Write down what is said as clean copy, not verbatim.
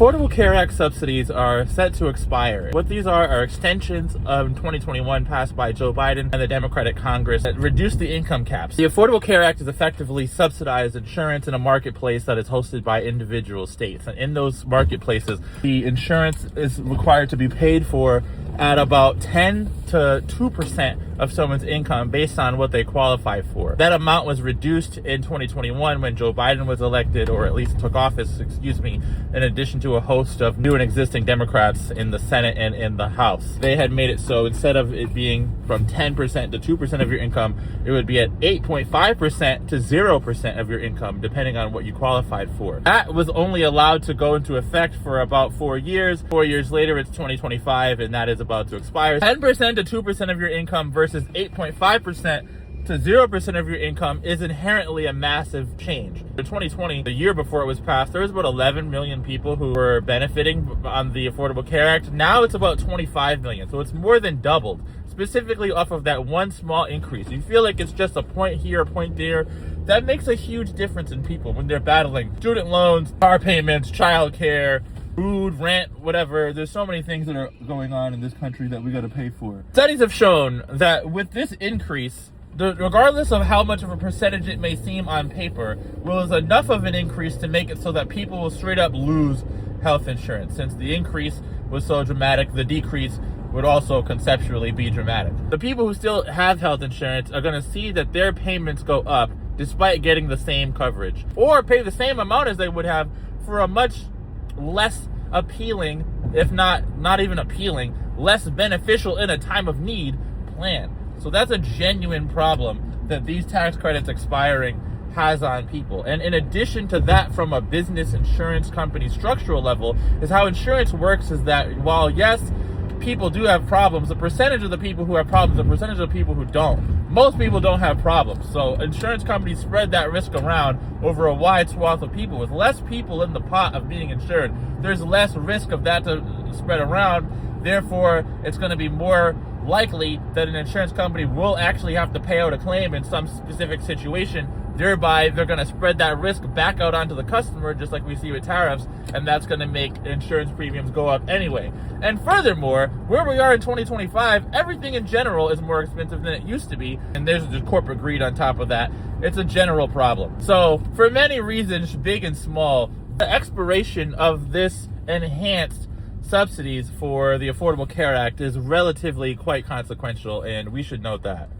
Affordable Care Act subsidies are set to expire. What these are extensions of 2021 passed by Joe Biden and the Democratic Congress that reduced the income caps. The Affordable Care Act is effectively subsidized insurance in a marketplace that is hosted by individual states. And in those marketplaces, the insurance is required to be paid for at about 10 to 2% of someone's income based on what they qualify for. That amount was reduced in 2021 when Joe Biden was elected, or at least took office, in addition to a host of new and existing Democrats in the Senate and in the House. They had made it so instead of it being from 10% to 2% of your income, it would be at 8.5% to 0% of your income, depending on what you qualified for. That was only allowed to go into effect for about 4 years. 4 years later, it's 2025, and that is about to expire. 10% to 2% of your income versus 8.5% to 0% of your income is inherently a massive change. In 2020, the year before it was passed, there was about 11 million people who were benefiting on the Affordable Care Act. Now it's about 25 million, so it's more than doubled, specifically off of that one small increase. You feel like it's just a point here, a point there. That makes a huge difference in people when they're battling student loans, car payments, childcare, food, rent, whatever. There's so many things that are going on in this country that we got to pay for. Studies have shown that with this increase, regardless of how much of a percentage it may seem on paper, was enough of an increase to make it so that people will straight up lose health insurance. Since the increase was so dramatic, the decrease would also conceptually be dramatic. The people who still have health insurance are going to see that their payments go up despite getting the same coverage, or pay the same amount as they would have for a much less appealing, if not even appealing, less beneficial in a time of need plan. So that's a genuine problem that these tax credits expiring has on people. And in addition to that, from a business insurance company structural level, is how insurance works is that while yes, people do have problems, the percentage of the people who have problems, the percentage of the people who don't. Most people don't have problems. So insurance companies spread that risk around over a wide swath of people. With less people in the pot of being insured, there's less risk of that to spread around. Therefore, it's going to be more likely that an insurance company will actually have to pay out a claim in some specific situation. Thereby, they're going to spread that risk back out onto the customer, just like we see with tariffs, and that's going to make insurance premiums go up anyway. And furthermore, where we are in 2025, everything in general is more expensive than it used to be, and there's just corporate greed on top of that. It's a general problem. So, for many reasons, big and small, the expiration of this enhanced subsidies for the Affordable Care Act is relatively quite consequential, and we should note that.